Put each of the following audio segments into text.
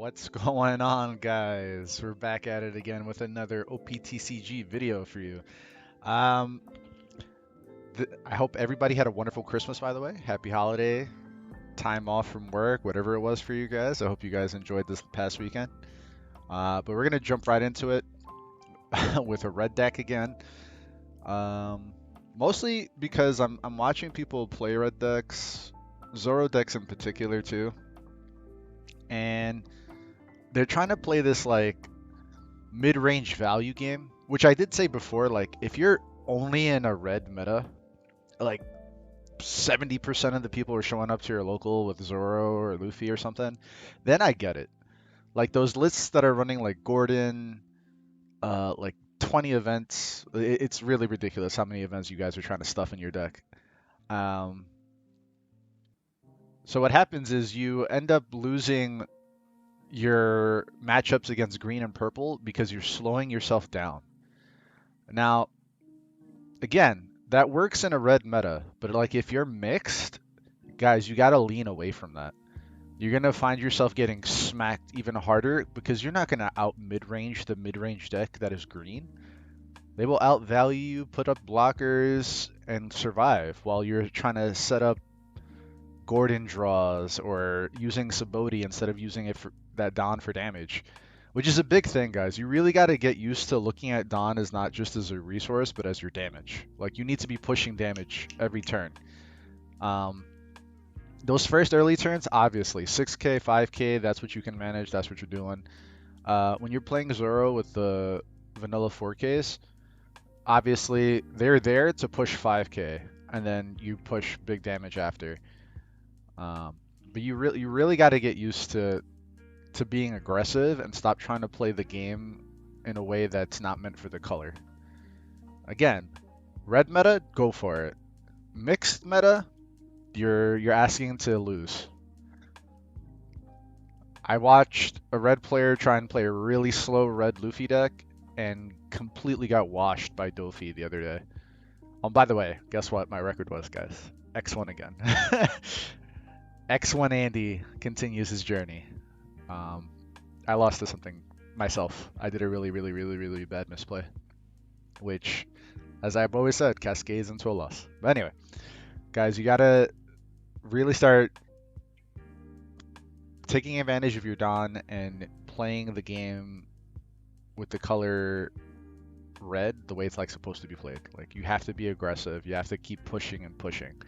What's going on, guys? We're back at it again with another OPTCG video for you. Um, I hope everybody had a wonderful Christmas, by the way. Happy holiday, time off from work, whatever it was for you guys. I hope you guys enjoyed this past weekend. But we're gonna jump right into it with a red deck again. Um, Mostly because I'm watching people play red decks, Zoro decks in particular too, and they're trying to play this like mid-range value game, which I did say before, like if you're only in a red meta, like 70% of the people are showing up to your local with Zoro or Luffy or something, then I get it. Like those lists that are running like Gordon, like 20 events, it's really ridiculous how many events you guys are trying to stuff in your deck. Um, so what happens is you end up losing your matchups against green and purple because you're slowing yourself down. Now, again, that works in a red meta, but like if you're mixed, guys, you got to lean away from that. You're going to find yourself getting smacked even harder because you're not going to out mid-range the mid-range deck that is green. They will outvalue you, put up blockers, and survive while you're trying to set up Gordon draws or using Saboti instead of using it for that Dawn for damage, which is a big thing, guys. You really got to get used to looking at Dawn as not just as a resource, but as your damage. Like you need to be pushing damage every turn. Um, those first early turns, obviously, 6k, 5k, that's what you can manage. That's what you're doing. When you're playing Zoro with the vanilla 4ks, obviously they're there to push 5k, and then you push big damage after. Um, but you really got to get used to being aggressive and stop trying to play the game in a way that's not meant for the color. Again, red meta, go for it. Mixed meta, you're asking to lose. I watched a red player try and play a really slow red Luffy deck and completely got washed by Dofi the other day. Oh, by the way, guess what my record was, guys? X1 again. X1 Andy continues his journey. Um, I lost to something myself. I did a really bad misplay, which, as I've always said, cascades into a loss. But anyway, guys, you gotta really start taking advantage of your Dawn and playing the game with the color red the way it's like supposed to be played. Like you have to be aggressive. You have to keep pushing and pushing.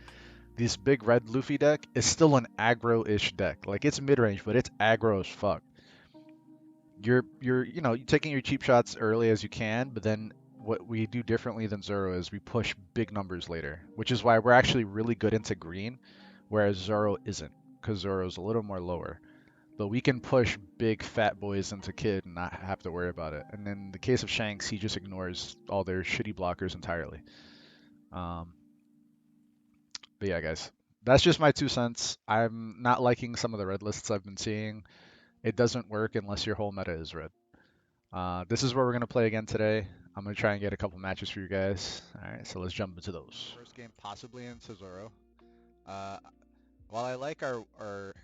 This big red Luffy deck is still an aggro-ish deck. Like it's mid-range, but it's aggro as fuck. You're taking your cheap shots early as you can, but then what we do differently than Zoro is we push big numbers later, which is why we're actually really good into green, whereas Zoro isn't, because Zoro's a little more lower. But we can push big fat boys into Kid and not have to worry about it. And in the case of Shanks, he just ignores all their shitty blockers entirely. Um, but yeah, guys, that's just my 2 cents. I'm not liking some of the red lists I've been seeing. It doesn't work unless your whole meta is red. This is where we're going to play again today. I'm going to try and get a couple matches for you guys. All right, so let's jump into those. First game possibly into Zoro. Uh, while I like our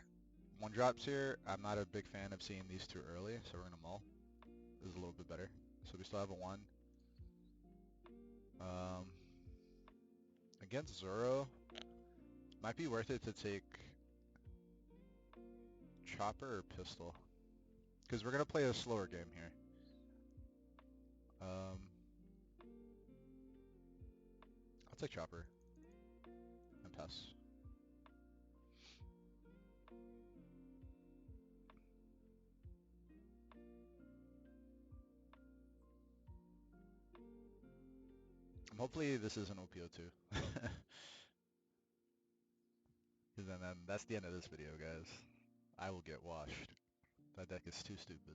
one drops here, I'm not a big fan of seeing these too early, so we're going to mull. This is a little bit better. So we still have a 1. Um, Against Zoro, might be worth it to take Chopper or Pistol, because we're going to play a slower game here. I'll take Chopper and pass. Hopefully this isn't OPO2. Because then that's the end of this video, guys. I will get washed. That deck is too stupid.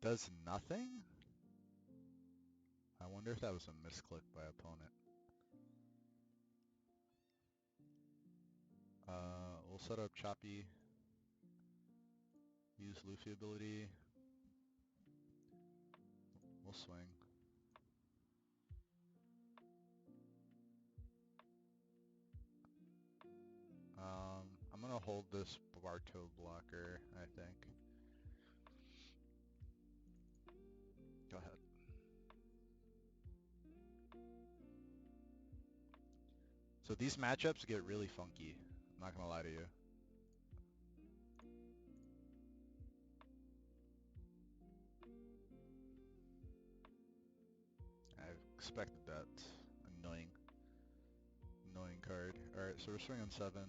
Does nothing? I wonder if that was a misclick by opponent. We'll set up Choppy. Use Luffy ability. We'll swing. hold this Bartow blocker, I think. Go ahead. So these matchups get really funky. I'm not gonna lie to you. I expected that. Annoying. Annoying card. Alright, so we're swinging 7.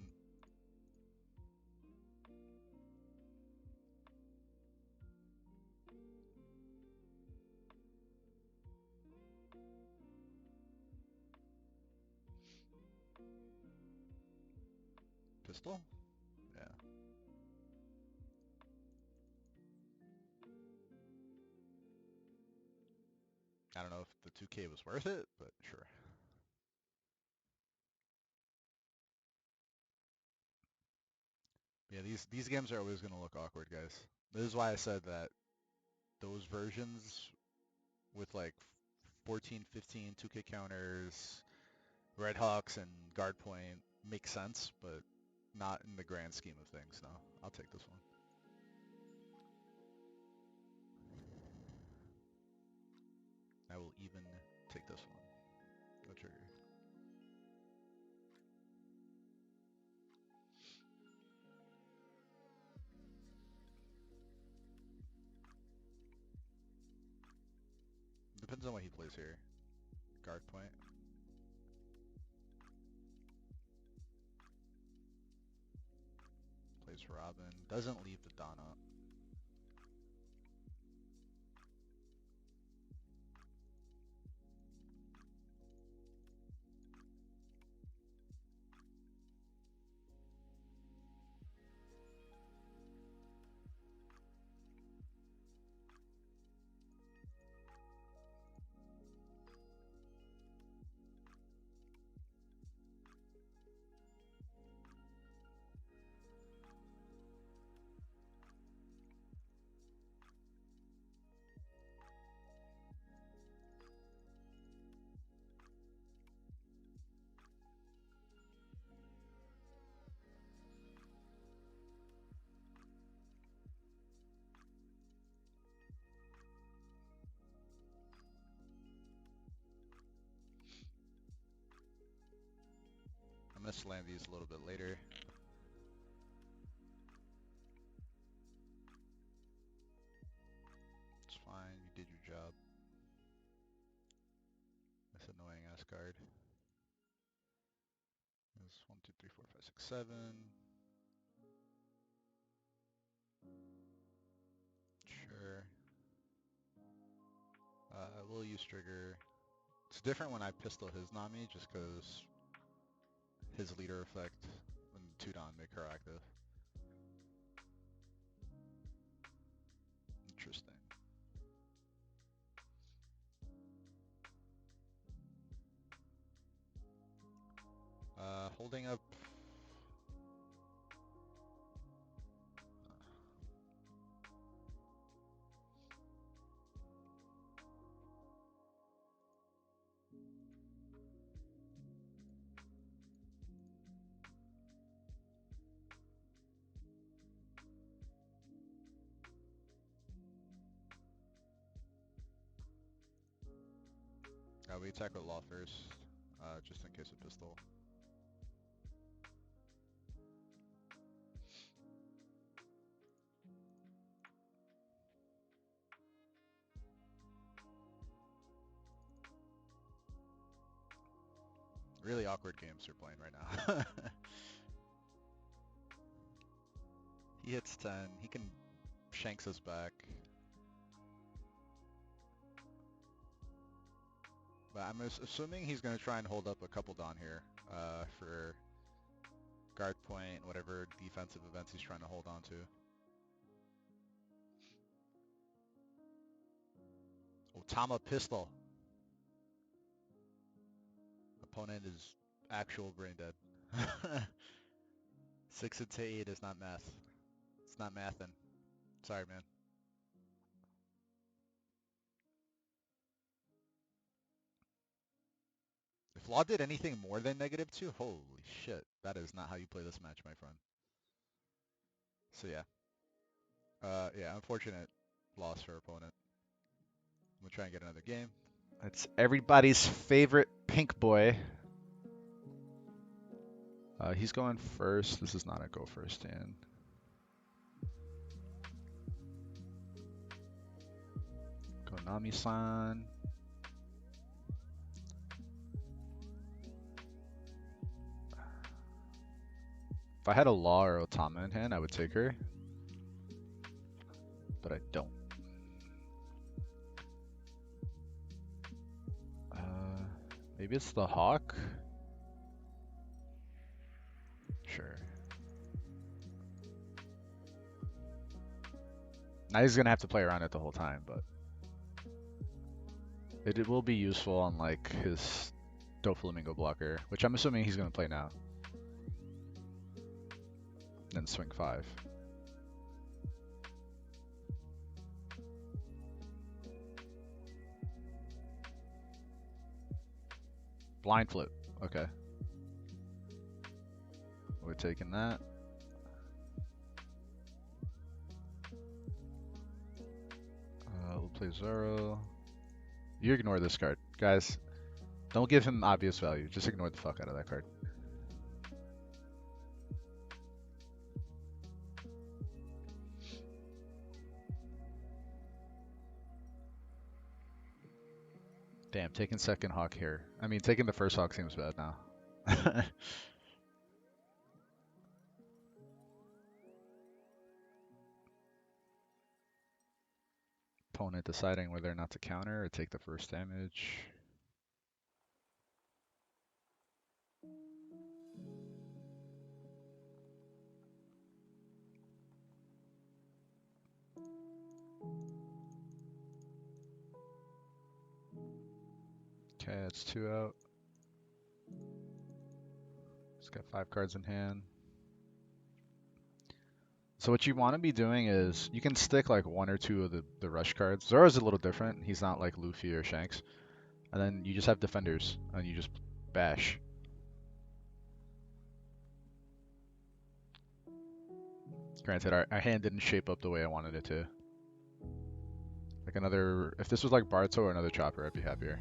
Pistol? Yeah. I don't know if the 2K was worth it, but sure. Yeah, these games are always gonna look awkward, guys. This is why I said that those versions with like 14, 15, 2K counters, Red Hawks and guard point make sense, but not in the grand scheme of things. No, I'll take this one. I will even take this one. No trigger. Depends on what he plays here. Guard point. Plays Robin. Doesn't leave the Don up. I'm gonna slam these a little bit later. It's fine, you did your job. This annoying ass card. There's 1, 2, 3, 4, 5, 6, 7. Sure. We'll use trigger. It's different when I pistol his Nami just because his leader effect and 2-Don make her active. Interesting. Holding up. We attack with law first, just in case of pistol. Really awkward games we're playing right now. He hits 10. He can shanks us back. But I'm assuming he's going to try and hold up a couple Don here for guard point, whatever defensive events he's trying to hold on to. Otama pistol. Opponent is actual brain dead. 6 to 8 is not math. It's not mathin'. Sorry, man. If Law did anything more than -2, holy shit. That is not how you play this match, my friend. So yeah. Yeah, unfortunate loss for our opponent. We'll try and get another game. It's everybody's favorite pink boy. He's going first. This is not a go first hand. Konami-san. If I had a Law or Otama in hand, I would take her. But I don't. Maybe it's the Hawk? Sure. Now he's gonna have to play around it the whole time, but it will be useful on like his Doflamingo blocker, which I'm assuming he's gonna play now. Then swing 5. Blind flip. Okay. We're taking that. We'll play Zoro. You ignore this card. Guys, don't give him obvious value. Just ignore the fuck out of that card. Damn, taking second Hawk here. I mean, taking the first Hawk seems bad now. Opponent deciding whether or not to counter or take the first damage. Okay, that's 2 out. He's got 5 cards in hand. So what you want to be doing is you can stick like 1 or 2 of the rush cards. Zoro's a little different. He's not like Luffy or Shanks. And then you just have defenders and you just bash. Granted, our hand didn't shape up the way I wanted it to. Like another, if this was like Barto or another Chopper, I'd be happier.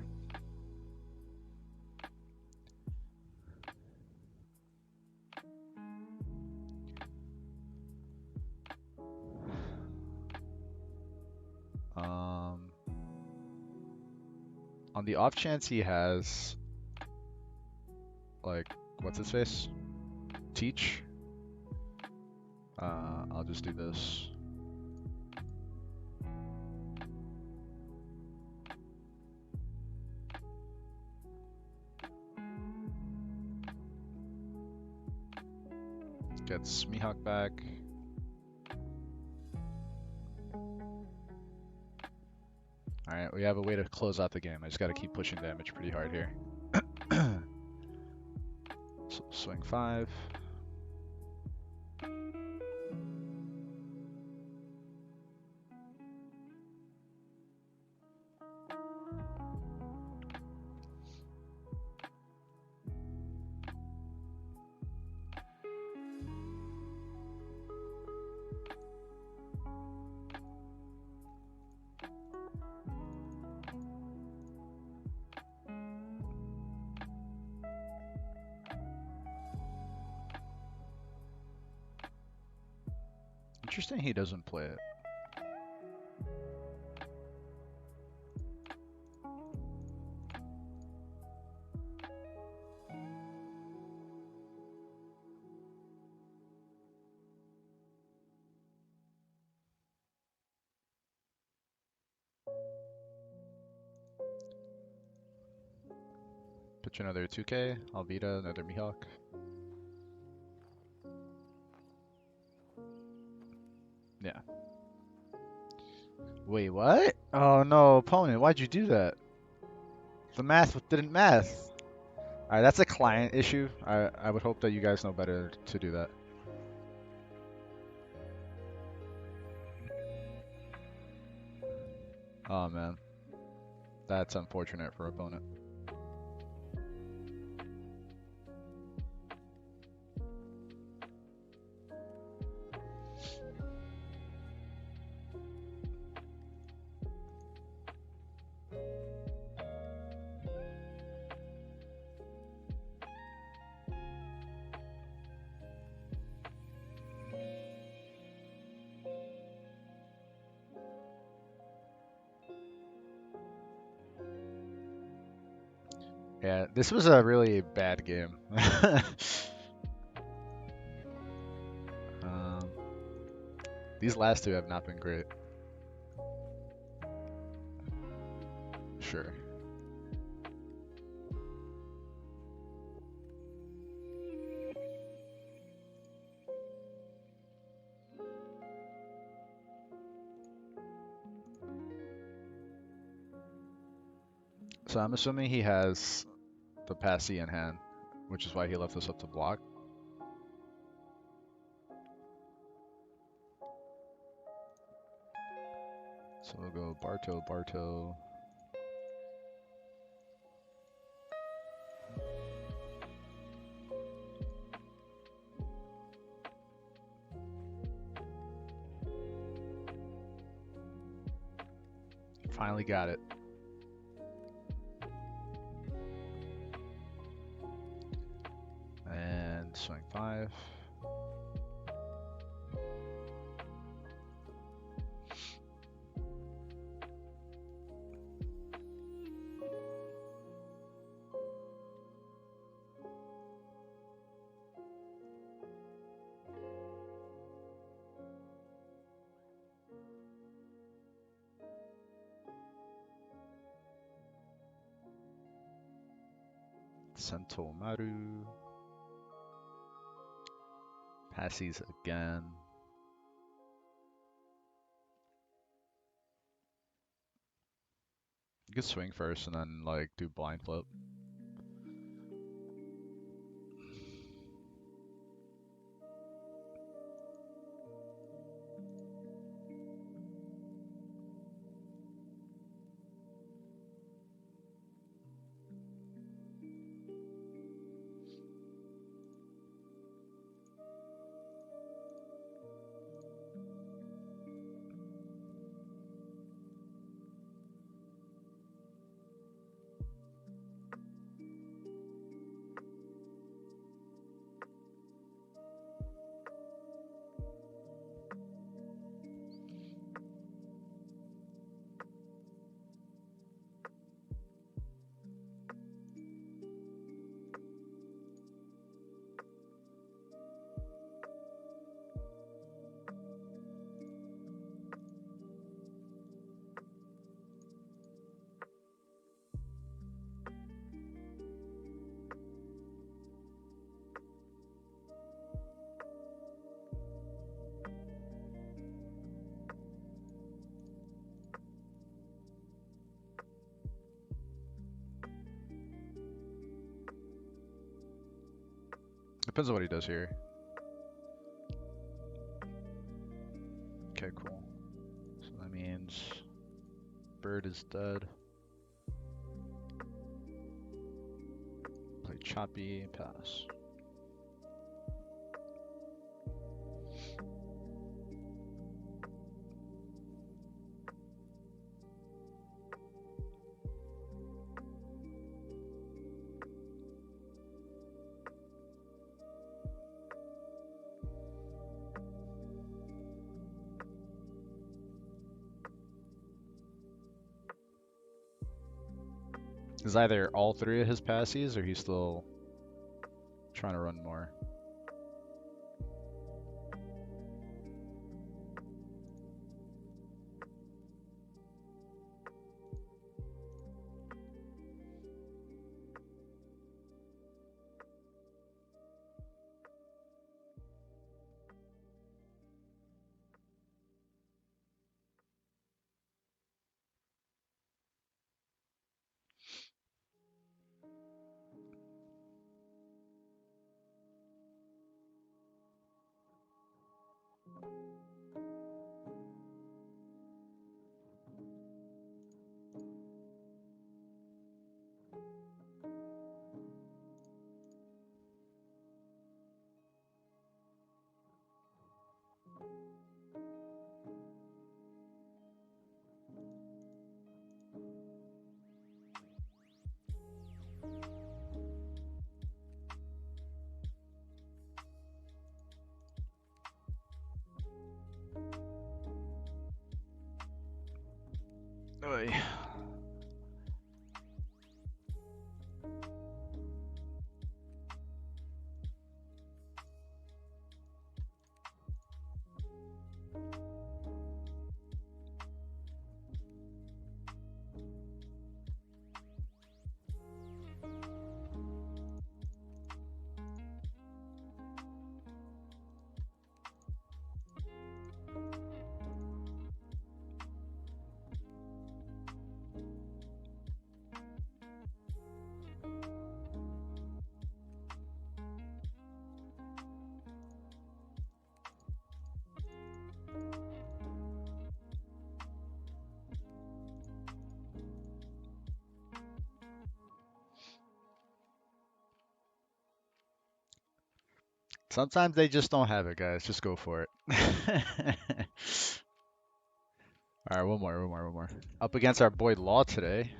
On the off chance he has, like, what's his face? Teach. I'll just do this. Gets Mihawk back. Alright, we have a way to close out the game. I just gotta keep pushing damage pretty hard here. So, swing 5. Interesting he doesn't play it. Pitch another 2K, Alvita, another Mihawk. Yeah. Wait, what? Oh no, opponent, why'd you do that? The math didn't math. Alright, that's a client issue. I would hope that you guys know better to do that. Oh man. That's unfortunate for opponent. Yeah, this was a really bad game. um, these last two have not been great. Sure. So I'm assuming he has the passy in hand, which is why he left us up to block. So we'll go Barto, Barto. Finally got it. And swing 5. Sento Maru. Passies again. You could swing first and then like do blind flip. Depends on what he does here. Okay, cool. So that means bird is dead. Play choppy, pass. Is either all 3 of his passies or he's still trying to run more. Oy. Sometimes they just don't have it, guys. Just go for it. All right, one more. Up against our boy Law today.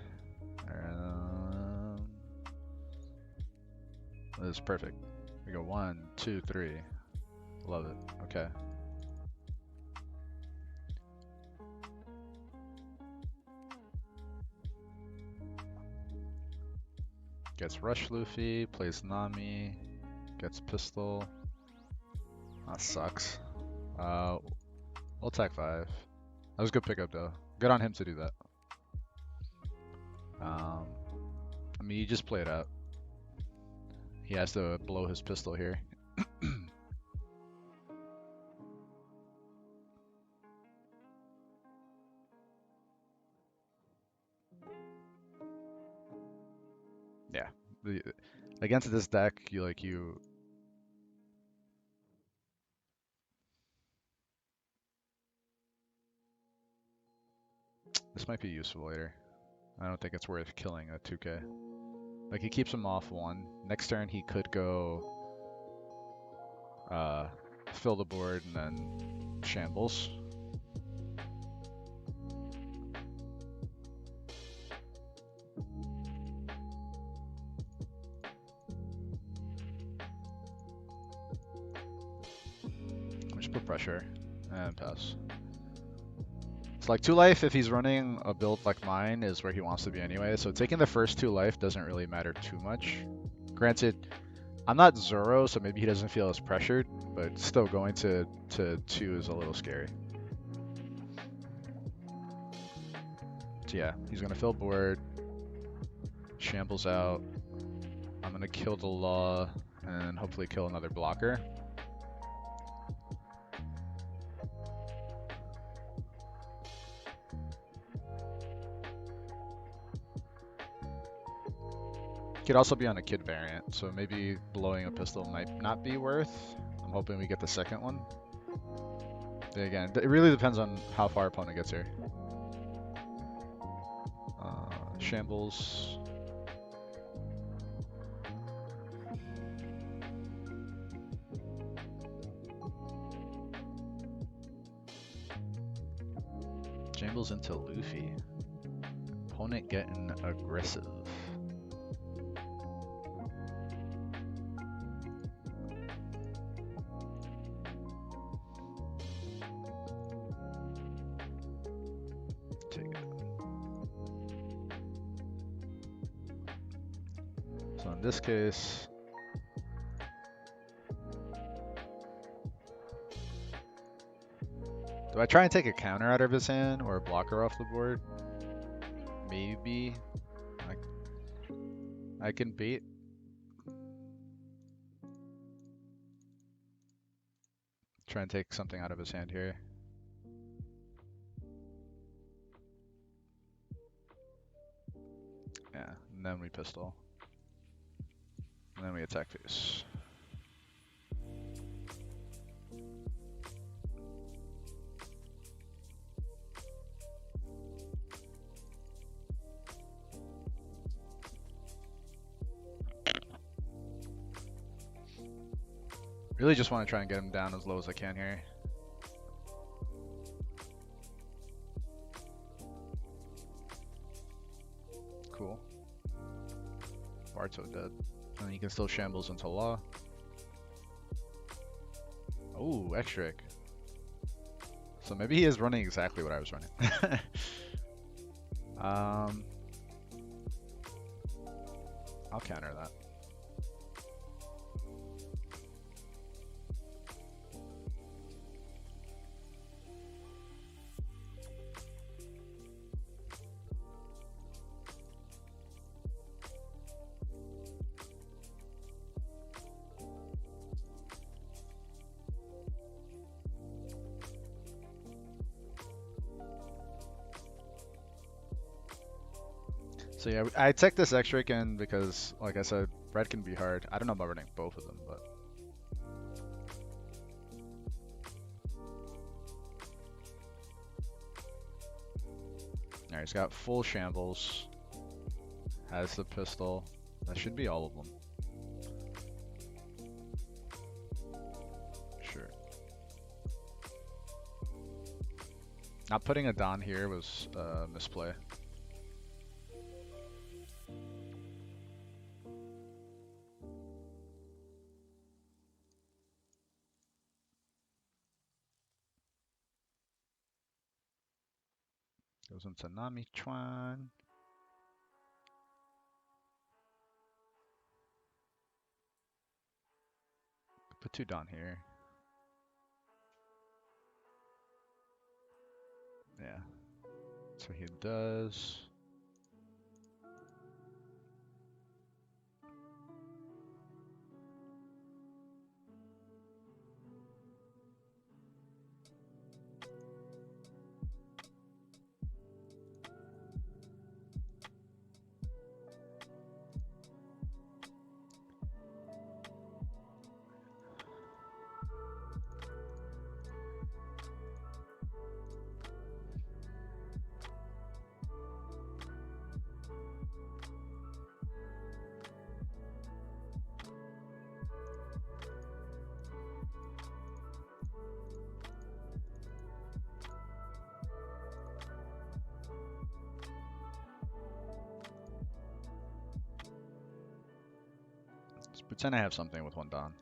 This is perfect. We go 1, 2, 3. Love it. Okay. Gets Rush Luffy, plays Nami, gets Pistol. That sucks. We'll attack 5. That was a good pickup though. Good on him to do that. I mean, you just play it out. He has to blow his pistol here. Yeah. Against this deck, you this might be useful later. I don't think it's worth killing a 2k. Like, he keeps him off 1. Next turn, he could go fill the board and then shambles. Just put pressure and pass. It's like 2 life if he's running a build like mine is where he wants to be anyway, so taking the first 2 life doesn't really matter too much. Granted, I'm not Zoro, so maybe he doesn't feel as pressured, but still going to 2 is a little scary. So yeah, he's gonna fill board, shambles out. I'm gonna kill the Law and hopefully kill another blocker. Could also be on a kid variant, so maybe blowing a pistol might not be worth. I'm hoping we get the second one. Then again, it really depends on how far opponent gets here. Shambles. Shambles into Luffy. Opponent getting aggressive. So in this case, do I try and take a counter out of his hand or a blocker off the board? Maybe. I can bait. Try and take something out of his hand here. Yeah, and then we pistol. And then we attack face. Really just want to try and get him down as low as I can here. Cool. Barto dead. And he can still shambles into Law. Oh, X-Trick. So maybe he is running exactly what I was running. I'll counter that. So yeah, I took this X-Trick in because, like I said, red can be hard. I don't know about running both of them, but... Alright, he's got full shambles. Has the pistol. That should be all of them. Not putting a Don here was a misplay. Goes into Nami Chuan. Put 2 Don here. Yeah. So he does. Let's pretend I have something with 1 Don.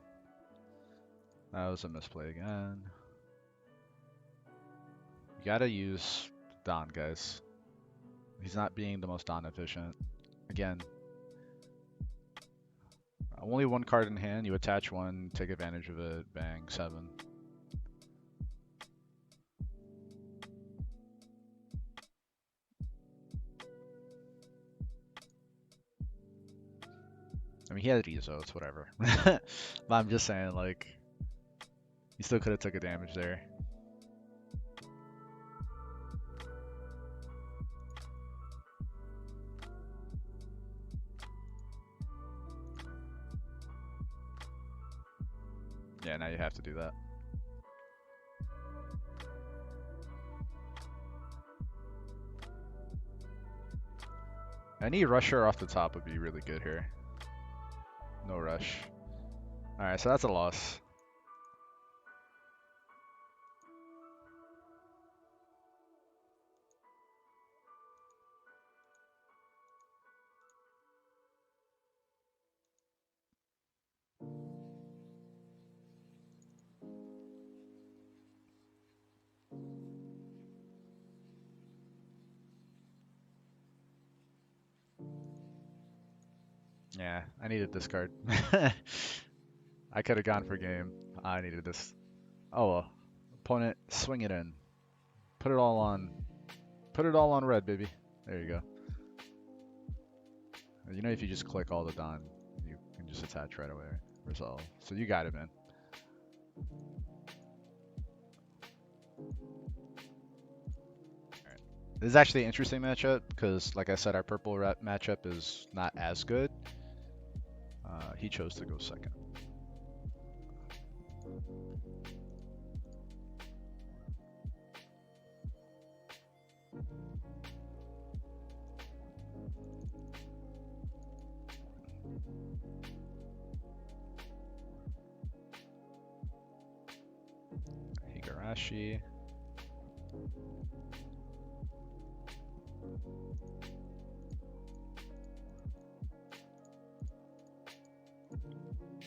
That was a misplay again. You gotta use Don, guys. He's not being the most Don efficient. Again, only 1 card in hand. You attach 1, take advantage of it. Bang, 7. I mean, he had Rizo, it's whatever. But I'm just saying, like, he still could have took a damage there. Yeah, now you have to do that. Any rusher off the top would be really good here. No rush. Alright, so that's a loss. Yeah, I needed this card. I could have gone for game. I needed this. Oh well. Opponent, swing it in. Put it all on. Put it all on red, baby. There you go. You know, if you just click all the Don, you can just attach right away. Resolve. So you got it, man. Alright. This is actually an interesting matchup because, like I said, our purple matchup is not as good. He chose to go second. Higurashi.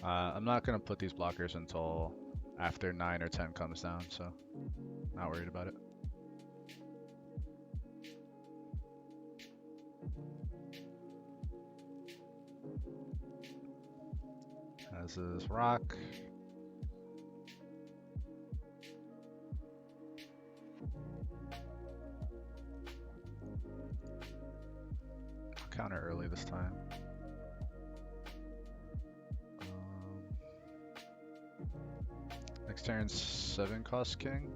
I'm not going to put these blockers until after 9 or 10 comes down, so not worried about it. Has his rock. Counter early this time. Next turn, 7 cost king.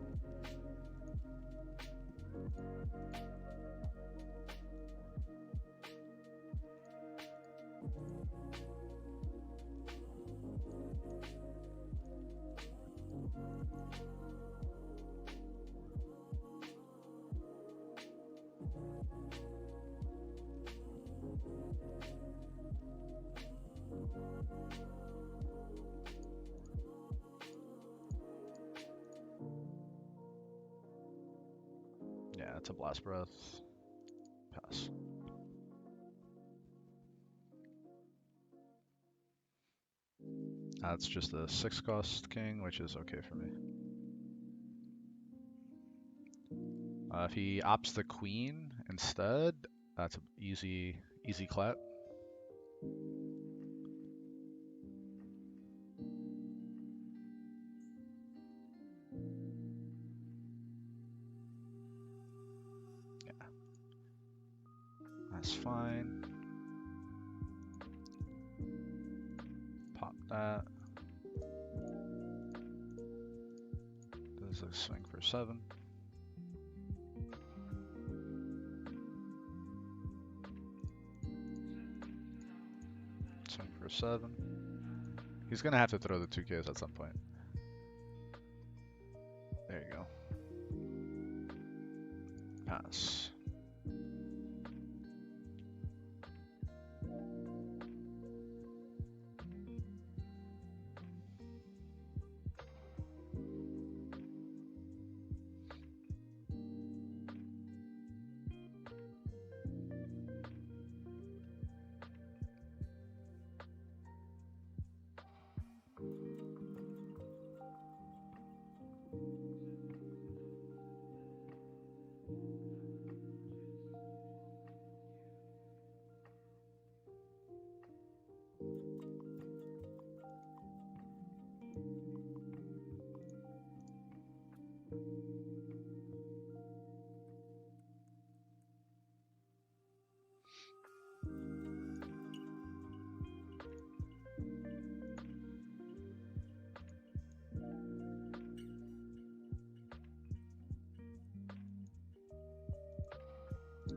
That's a blast breath. Pass. That's just a 6-cost king, which is okay for me. If he opts the queen instead, that's an easy clap. Yeah, that's fine. Pop that. Does a swing for 7. Swing for 7. He's gonna have to throw the 2Ks at some point. There you go. Pass.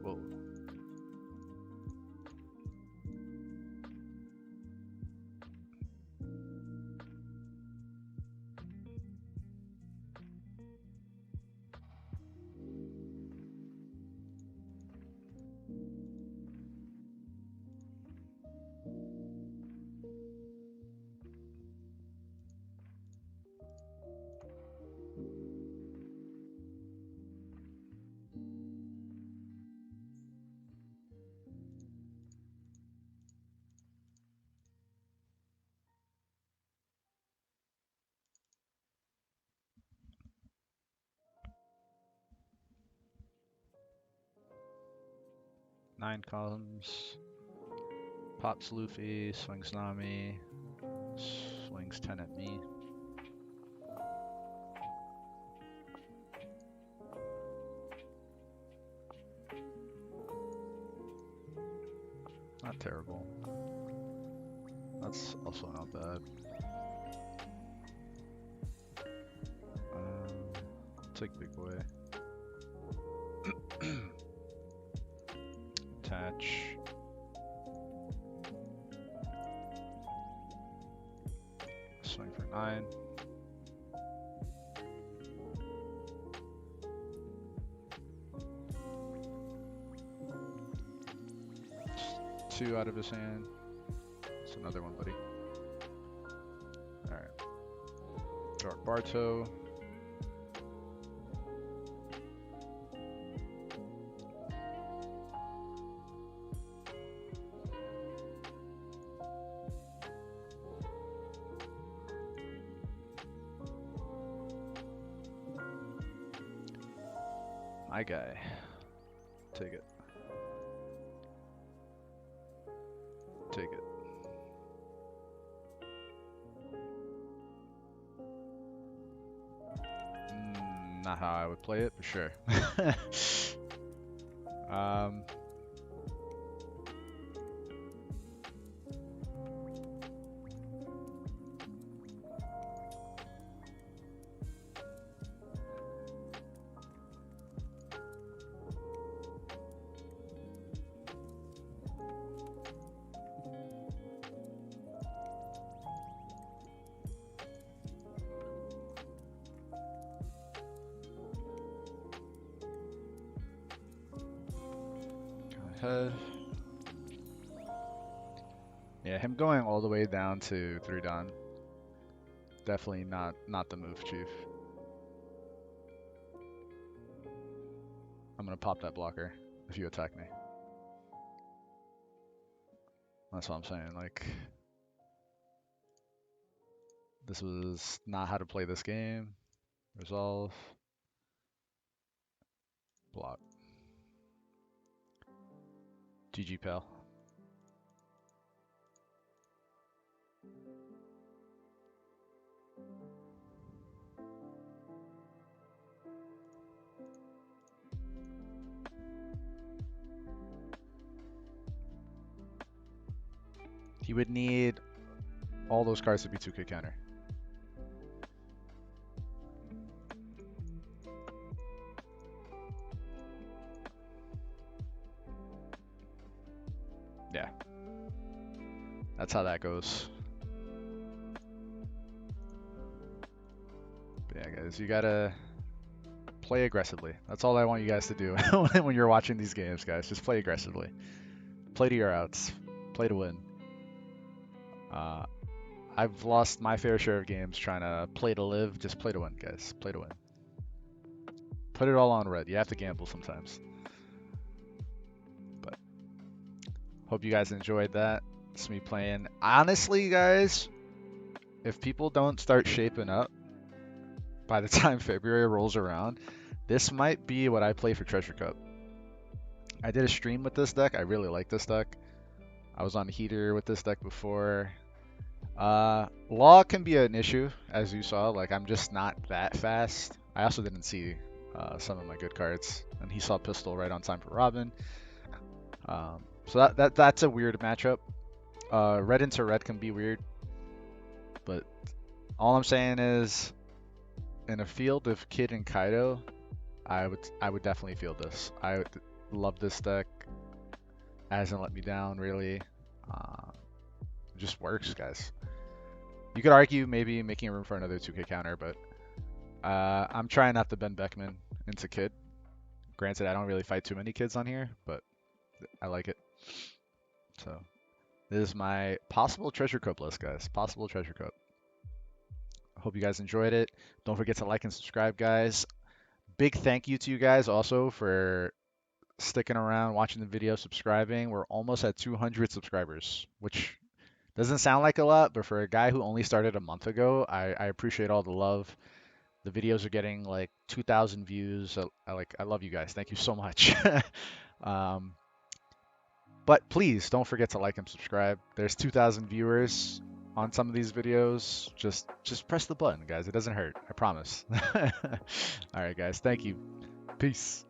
Whoa. Nine columns. Pops Luffy, swings Nami, swings 10 at me. Not terrible. That's also not bad. Take big boy. Attach. Swing for 9. Just 2 out of his hand. It's another one, buddy. Alright. Dark Barto. My guy. Take it. Take it. Not how I would play it, but sure. Head. Yeah, him going all the way down to 3 down. Definitely not the move, Chief. I'm gonna pop that blocker if you attack me. That's what I'm saying. Like, this was not how to play this game. Resolve. Block. GG, pal. He would need all those cards to be 2K counter. Yeah. That's how that goes. But yeah, guys, you gotta play aggressively. That's all I want you guys to do when you're watching these games, guys. Just play aggressively. Play to your outs. Play to win. I've lost my fair share of games trying to play to live. Just play to win, guys. Play to win. Put it all on red. You have to gamble sometimes. But hope you guys enjoyed that. It's me playing. Honestly, guys, if people don't start shaping up by the time February rolls around, this might be what I play for Treasure Cup. I did a stream with this deck. I really like this deck. I was on heater with this deck before. Law can be an issue, as you saw. Like, I'm just not that fast. I also didn't see some of my good cards, and he saw pistol right on time for Robin. So that's a weird matchup. Red into red can be weird, but all I'm saying is, in a field of Kid and Kaido, I would definitely field this. I would love this deck. Hasn't let me down really. It just works, guys. You could argue maybe making room for another 2K counter, but I'm trying not to bend Beckman into Kid. Granted, I don't really fight too many kids on here, but I like it. So this is my possible Treasure Cup list, guys. Possible Treasure Cup. Hope you guys enjoyed it. Don't forget to like and subscribe, guys. Big thank you to you guys also for sticking around, watching the video, subscribing. We're almost at 200 subscribers, which doesn't sound like a lot, but for a guy who only started a month ago, I appreciate all the love. The videos are getting like 2,000 views. I love you guys. Thank you so much. But please don't forget to like and subscribe. There's 2,000 viewers on some of these videos. Just press the button, guys. It doesn't hurt. I promise. All right, guys. Thank you. Peace.